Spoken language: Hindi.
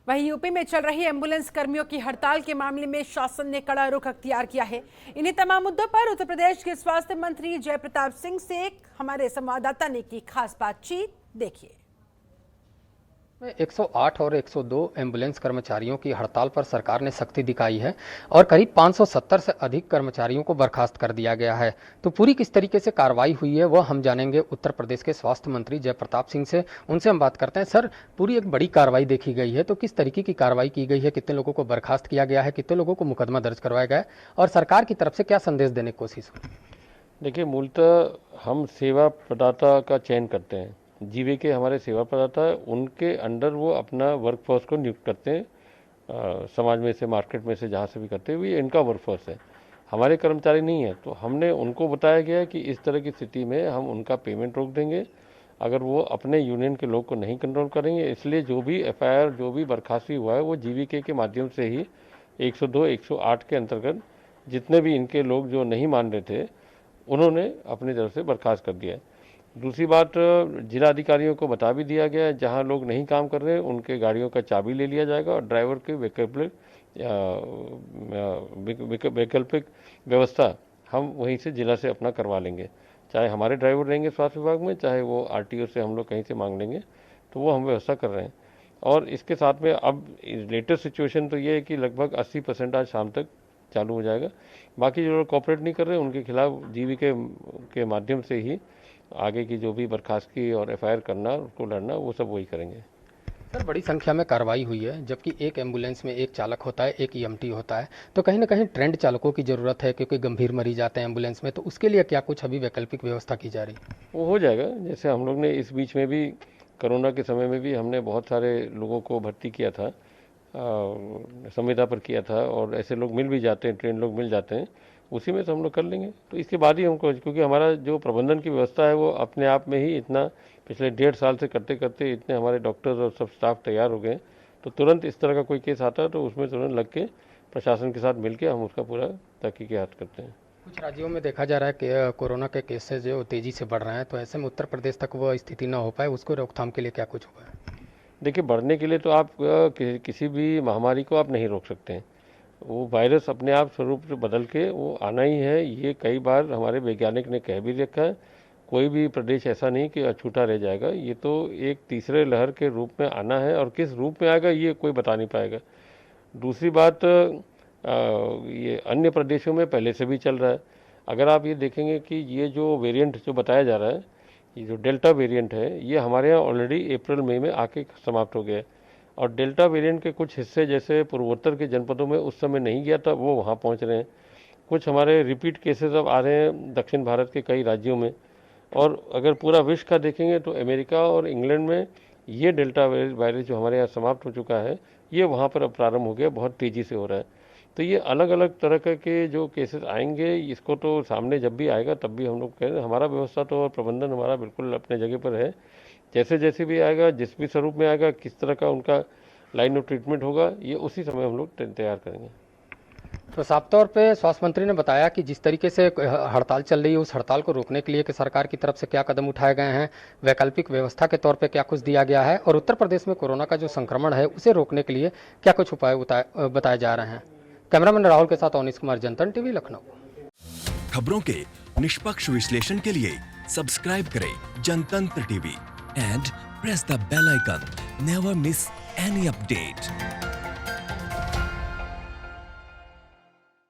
वहीं यूपी में चल रही एम्बुलेंस कर्मियों की हड़ताल के मामले में शासन ने कड़ा रुख अख्तियार किया है। इन्हीं तमाम मुद्दों पर उत्तर प्रदेश के स्वास्थ्य मंत्री जय प्रताप सिंह से हमारे संवाददाता ने की खास बातचीत, देखिए। 108 और 102 एम्बुलेंस कर्मचारियों की हड़ताल पर सरकार ने सख्ती दिखाई है और करीब 570 से अधिक कर्मचारियों को बर्खास्त कर दिया गया है। तो पूरी किस तरीके से कार्रवाई हुई है वह हम जानेंगे उत्तर प्रदेश के स्वास्थ्य मंत्री जय प्रताप सिंह से। उनसे हम बात करते हैं। सर, पूरी एक बड़ी कार्रवाई देखी गई है, तो किस तरीके की कार्रवाई की गई है, कितने लोगों को बर्खास्त किया गया है, कितने लोगों को मुकदमा दर्ज करवाया गया है और सरकार की तरफ से क्या संदेश देने की कोशिश हुई? देखिए, मूलतः हम सेवा प्रदाता का चयन करते हैं। जीवीके हमारे सेवा प्रदाता है, उनके अंडर वो अपना वर्कफोर्स को नियुक्त करते हैं। समाज में से, मार्केट में से, जहाँ से भी करते हुए इनका वर्कफोर्स है, हमारे कर्मचारी नहीं है। तो हमने उनको बताया गया कि इस तरह की स्थिति में हम उनका पेमेंट रोक देंगे अगर वो अपने यूनियन के लोग को नहीं कंट्रोल करेंगे। इसलिए जो भी एफआईआर, जो भी बर्खास्ती हुआ है, वो जीवीके के माध्यम से ही 102, 108 के अंतर्गत जितने भी इनके लोग जो नहीं मान रहे थे उन्होंने अपनी तरफ से बर्खास्त कर दिया है। दूसरी बात, जिला अधिकारियों को बता भी दिया गया है जहां लोग नहीं काम कर रहे हैं उनके गाड़ियों का चाबी ले लिया जाएगा और ड्राइवर की वैकल्पिक व्यवस्था हम वहीं से जिला से अपना करवा लेंगे। चाहे हमारे ड्राइवर रहेंगे स्वास्थ्य विभाग में, चाहे वो आरटीओ से हम लोग कहीं से मांग लेंगे, तो वो हम व्यवस्था कर रहे हैं। और इसके साथ में अब लेटेस्ट सिचुएशन तो ये है कि लगभग 80% आज शाम तक चालू हो जाएगा। बाकी जो लोग कॉपरेट नहीं कर रहे हैं उनके खिलाफ जीवीके के माध्यम से ही आगे की जो भी बर्खास्तगी और एफआईआर करना, उसको लड़ना, वो सब वही करेंगे। सर, बड़ी संख्या में कार्रवाई हुई है, जबकि एक एम्बुलेंस में एक चालक होता है, एक ईएमटी होता है, तो कहीं ना कहीं ट्रेंड चालकों की ज़रूरत है क्योंकि गंभीर मरीज आते हैं एम्बुलेंस में। तो उसके लिए क्या कुछ अभी वैकल्पिक व्यवस्था की जा रही है? वो हो जाएगा। जैसे हम लोग ने इस बीच में भी कोरोना के समय में भी हमने बहुत सारे लोगों को भर्ती किया था, संविदा पर किया था, और ऐसे लोग मिल भी जाते हैं, ट्रेन लोग मिल जाते हैं, उसी में से हम लोग कर लेंगे। तो इसके बाद ही हमको, क्योंकि हमारा जो प्रबंधन की व्यवस्था है वो अपने आप में ही इतना पिछले 1.5 साल से करते करते इतने हमारे डॉक्टर्स और सब स्टाफ तैयार हो गए, तो तुरंत इस तरह का कोई केस आता है तो उसमें तुरंत लग के प्रशासन के साथ मिलकर हम उसका पूरा तहकीकात करते हैं। कुछ राज्यों में देखा जा रहा है कि कोरोना के केसेस जो तेजी से बढ़ रहे हैं, तो ऐसे में उत्तर प्रदेश तक वो स्थिति न हो पाए, उसको रोकथाम के लिए क्या कुछ होगा? देखिए, बढ़ने के लिए तो आप किसी भी महामारी को आप नहीं रोक सकते हैं। वो वायरस अपने आप स्वरूप से बदल के वो आना ही है। ये कई बार हमारे वैज्ञानिक ने कह भी रखा है, कोई भी प्रदेश ऐसा नहीं कि अछूता रह जाएगा। ये तो एक तीसरे लहर के रूप में आना है, और किस रूप में आएगा ये कोई बता नहीं पाएगा। दूसरी बात, ये अन्य प्रदेशों में पहले से भी चल रहा है। अगर आप ये देखेंगे कि ये जो वेरिएंट जो बताया जा रहा है, ये जो डेल्टा वेरिएंट है, ये हमारे यहाँ ऑलरेडी अप्रैल मई में आके समाप्त हो गया है। और डेल्टा वेरिएंट के कुछ हिस्से जैसे पूर्वोत्तर के जनपदों में उस समय नहीं गया था, वो वहाँ पहुँच रहे हैं। कुछ हमारे रिपीट केसेस अब आ रहे हैं दक्षिण भारत के कई राज्यों में। और अगर पूरा विश्व का देखेंगे तो अमेरिका और इंग्लैंड में ये डेल्टा वायरस जो हमारे यहाँ समाप्त हो चुका है, ये वहाँ पर अब प्रारंभ हो गया, बहुत तेज़ी से हो रहा है। तो ये अलग अलग तरह के जो केसेस आएंगे, इसको तो सामने जब भी आएगा तब भी हम लोग कह रहे हैं, हमारा व्यवस्था तो और प्रबंधन हमारा बिल्कुल अपने जगह पर है। जैसे जैसे भी आएगा, जिस भी स्वरूप में आएगा, किस तरह का उनका लाइन ऑफ ट्रीटमेंट होगा, ये उसी समय हम लोग तैयार करेंगे। तो साफ तौर पे स्वास्थ्य मंत्री ने बताया कि जिस तरीके से हड़ताल चल रही है, उस हड़ताल को रोकने के लिए कि सरकार की तरफ से क्या कदम उठाए गए हैं, वैकल्पिक व्यवस्था के तौर पे क्या कुछ दिया गया है, और उत्तर प्रदेश में कोरोना का जो संक्रमण है उसे रोकने के लिए क्या कुछ उपाय बताए जा रहे हैं। कैमरामैन राहुल के साथ अवनीश कुमार, जनतन टीवी, लखनऊ। खबरों के निष्पक्ष विश्लेषण के लिए सब्सक्राइब करें Jantantra TV and press the bell icon. Never miss any update.